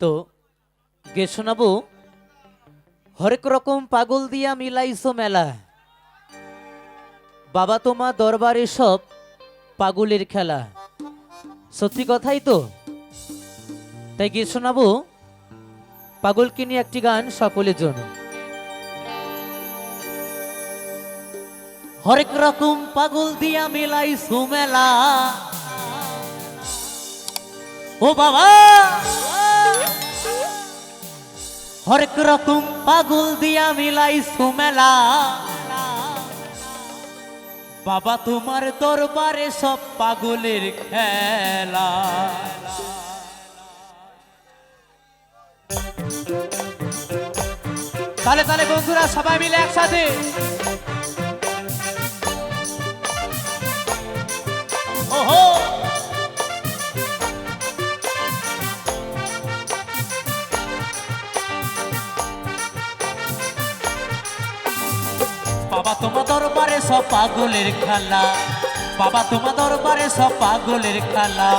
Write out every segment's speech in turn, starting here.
তো গে শোনাবো হরেক রকম পাগল দিয়া মিলাইছো মেলা, বাবা তোমা দরবারে সব পাগলের খেলা। সত্যি কথাই তো, তাই গে শোনাবো পাগলকে নিয়ে একটি গান সকলের জন্য। হরেক রকম পাগল দিয়া মিলাইছো মেলা, ও বাবা হরেক রকম পাগল দিয়া মিলাইছো মেলা, বাবা তোমার দরবারে সব পাগলের খেলা। তালে তালে বন্ধুরা সবাই মিলে একসাথে ওহো। বাবা তোমার দরবারে সব পাগলের খেলা, বাবা তোমার দরবারে সব পাগলের খেলা,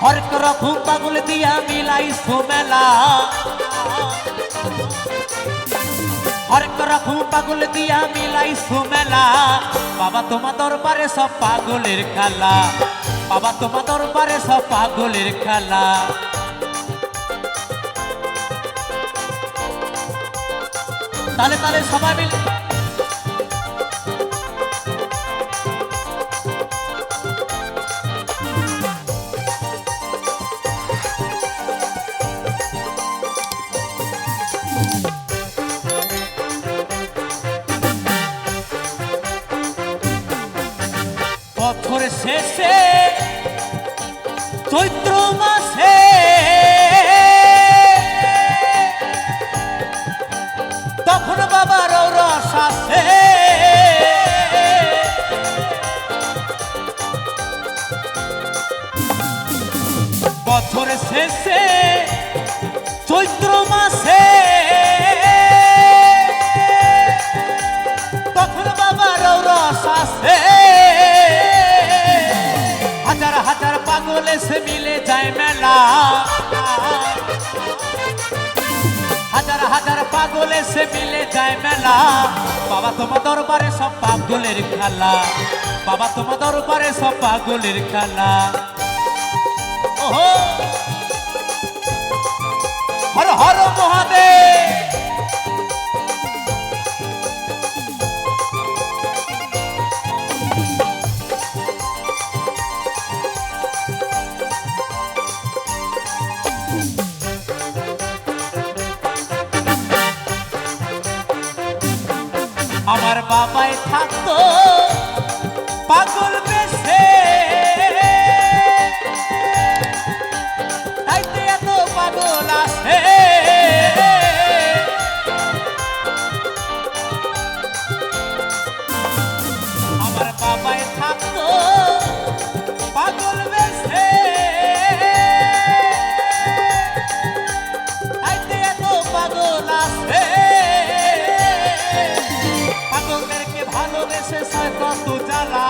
হরেক রকম পাগল দিয়া মিলাইছো মেলা, হরেক রকম পাগল দিয়া মিলাইছো মেলা, বাবা তোমার দরবারে সব পাগলের খেলা, বাবা তোমার দরবারে সব পাগলের খেলা। তালে তালে সবাই মিলে বছর শেষে চৈত্র মাসে তখন বাবার রস আসে, বছর শেষে চৈত্র মাসে তখন বাবার রস আসে, হাজার হাজার পাগল এসে মিলে যায় মেলা, হাজার হাজার পাগল এসে মিলে যায় মেলা, বাবা তোমার দরবারে সব পাগলের খেলা, বাবা তোমার দরবারে সব পাগলের খেলা। ওহো হর হর মহাদেব। আমার বাবাই থাকতো পাগল বেশে, তাইতে এত পাগল আসে, আমার বাবাই থাকতো পাগল বেশে, তাইতে এত পাগল আসে, পাগলদেরকে ভালোবেসে সয় কত জ্বালা,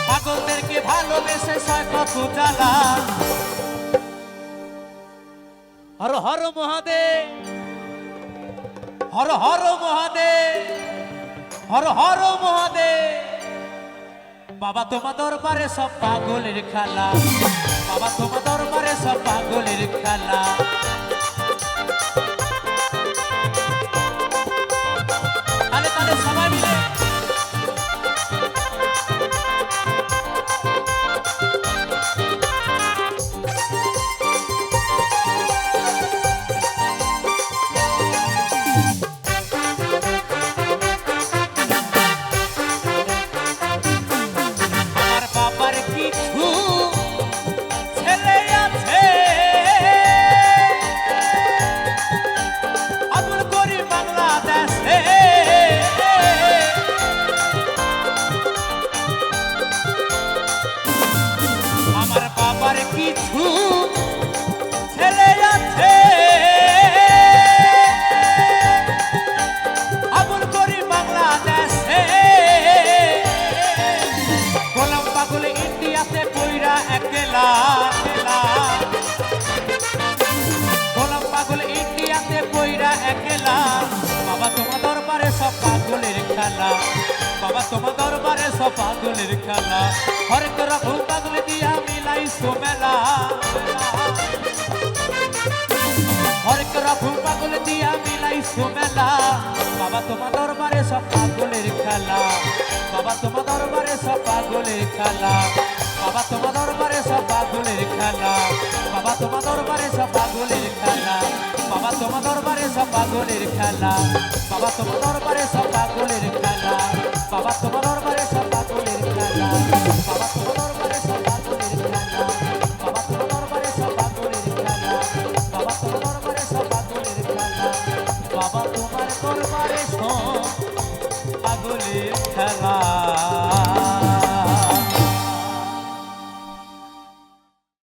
পাগলদেরকে ভালোবেসে সয় কত জ্বালা। হর হর মহাদেব, হর হর মহাদেব, হর হর মহাদেব। বাবা তোমার দরবারে সব পাগলের খেলা, বাবা তোমার দরবারে সব পাগলের খেলা। তালে তালে সবাই মিলে আমার বাবার কিছু ছেলে আছে, আবুল করিম বাংলাদেশে, আমার বাবার কিছু ছেলে আছে, আবুল করিম বাংলাদেশে, গোলাম পাগল ইন্ডিয়াতে কইরা একলা, খেলা বাবা তোমার দরবারে সব পাগলের খেলা হরেক রকম পাগল দিয়া মিলাইছো মেলা হরেক রকম পাগল দিয়া মিলাইছো মেলা বাবা তোমার দরবারে সব পাগলের খেলা বাবা তোমার দরবারে সব পাগলের খেলা বাবা তোমার দরবারে সব পাগলের খেলা বাবা তোমার দরবারে সব পাগলের খেলা বাবা তোমার দরবারে সব পাগলের খেলা বাবা তোমার দরবারে সব